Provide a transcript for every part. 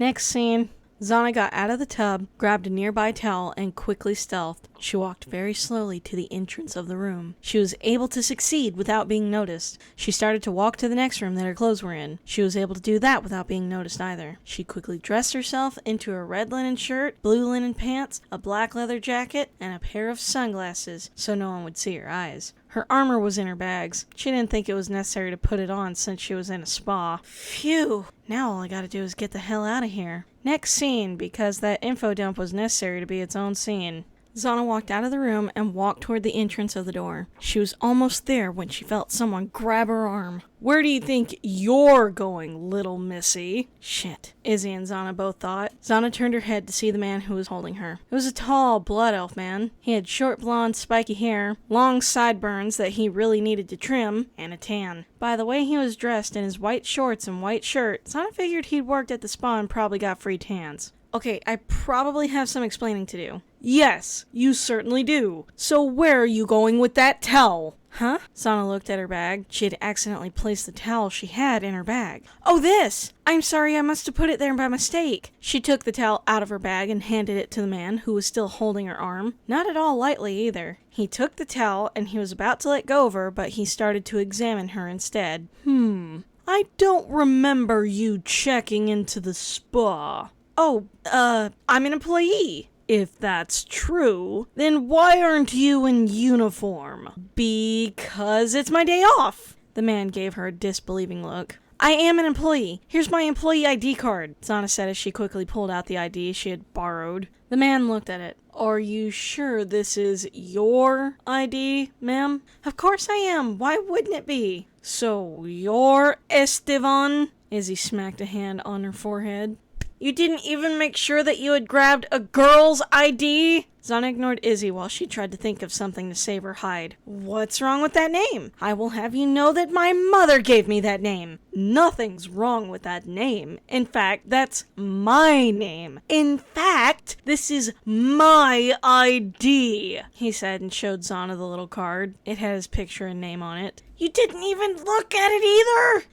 Next scene. Xanna got out of the tub, grabbed a nearby towel, and quickly stealthed. She walked very slowly to the entrance of the room. She was able to succeed without being noticed. She started to walk to the next room that her clothes were in. She was able to do that without being noticed either. She quickly dressed herself into a red linen shirt, blue linen pants, a black leather jacket, and a pair of sunglasses so no one would see her eyes. Her armor was in her bags. She didn't think it was necessary to put it on since she was in a spa. Phew! Now all I gotta do is get the hell out of here. Next scene, because that info dump was necessary to be its own scene. Xanna walked out of the room and walked toward the entrance of the door. She was almost there when she felt someone grab her arm. "Where do you think you're going, little missy?" Shit, Izzy and Xanna both thought. Xanna turned her head to see the man who was holding her. It was a tall, blood elf man. He had short blonde, spiky hair, long sideburns that he really needed to trim, and a tan. By the way he was dressed in his white shorts and white shirt, Xanna figured he'd worked at the spa and probably got free tans. Okay, I probably have some explaining to do. Yes, you certainly do. So where are you going with that towel? Huh? Xanna looked at her bag. She had accidentally placed the towel she had in her bag. Oh, this! I'm sorry, I must have put it there by mistake. She took the towel out of her bag and handed it to the man who was still holding her arm. Not at all lightly either. He took the towel and he was about to let go of her, but he started to examine her instead. I don't remember you checking into the spa. Oh, I'm an employee. If that's true, then why aren't you in uniform? Because it's my day off. The man gave her a disbelieving look. I am an employee. Here's my employee ID card, Xanna said as she quickly pulled out the ID she had borrowed. The man looked at it. Are you sure this is your ID, ma'am? Of course I am. Why wouldn't it be? So you're Esteban? Izzy smacked a hand on her forehead. You didn't even make sure that you had grabbed a girl's ID? Xanna ignored Izzy while she tried to think of something to save her hide. What's wrong with that name? I will have you know that my mother gave me that name. Nothing's wrong with that name. In fact, that's my name. In fact, this is my ID, he said and showed Xanna the little card. It had his picture and name on it. You didn't even look at it either?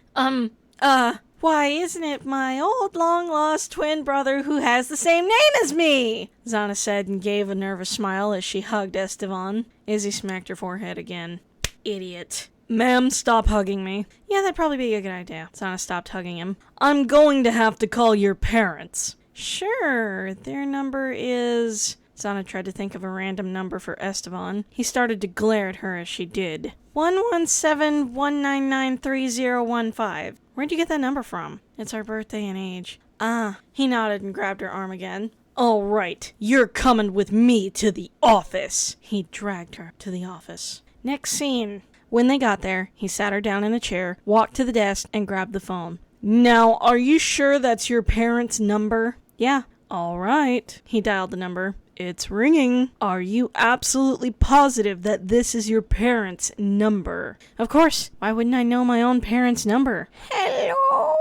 Why, isn't it my old long-lost twin brother who has the same name as me? Xanna said and gave a nervous smile as she hugged Esteban. Izzy smacked her forehead again. Idiot. Ma'am, stop hugging me. Yeah, that'd probably be a good idea. Xanna stopped hugging him. I'm going to have to call your parents. Sure, their number is... Xanna tried to think of a random number for Esteban. He started to glare at her as she did. 117-199-3015. Where'd you get that number from? It's our birthday and age. He nodded and grabbed her arm again. All right, you're coming with me to the office. He dragged her to the office. Next scene. When they got there, he sat her down in a chair, walked to the desk, and grabbed the phone. Now, are you sure that's your parents' number? Yeah. All right. He dialed the number. It's ringing. Are you absolutely positive that this is your parents' number? Of course. Why wouldn't I know my own parents' number? Hello?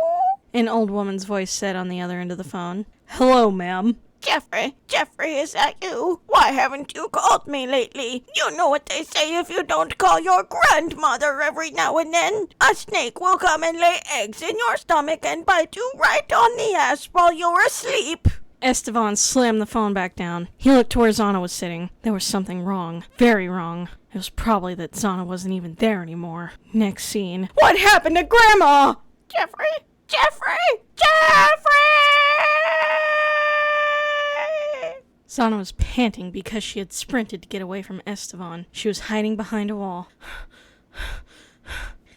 An old woman's voice said on the other end of the phone. Hello, ma'am. Jeffrey, is that you? Why haven't you called me lately? You know what they say, if you don't call your grandmother every now and then, a snake will come and lay eggs in your stomach and bite you right on the ass while you're asleep. Esteban slammed the phone back down. He looked to where Xanna was sitting. There was something wrong. Very wrong. It was probably that Xanna wasn't even there anymore. Next scene. What happened to Grandma? Jeffrey! Xanna was panting because she had sprinted to get away from Esteban. She was hiding behind a wall.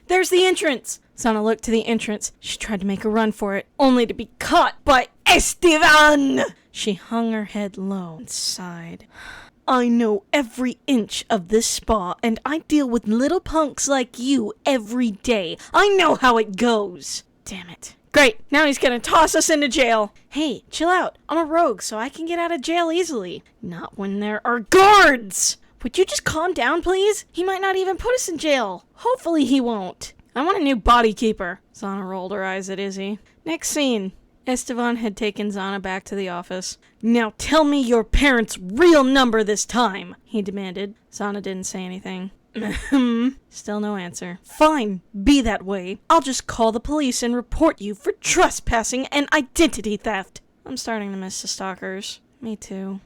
There's the entrance! Xanna looked to the entrance. She tried to make a run for it, only to be caught by Esteban! She hung her head low and sighed. I know every inch of this spa, and I deal with little punks like you every day. I know how it goes. Damn it. Great, now he's gonna toss us into jail. Hey, chill out. I'm a rogue, so I can get out of jail easily. Not when there are guards! Would you just calm down, please? He might not even put us in jail. Hopefully he won't. I want a new body keeper. Xanna rolled her eyes at Izzy. Next scene. Esteban had taken Xanna back to the office. Now tell me your parents' real number this time, he demanded. Xanna didn't say anything. Still no answer. Fine, be that way. I'll just call the police and report you for trespassing and identity theft. I'm starting to miss the stalkers. Me too.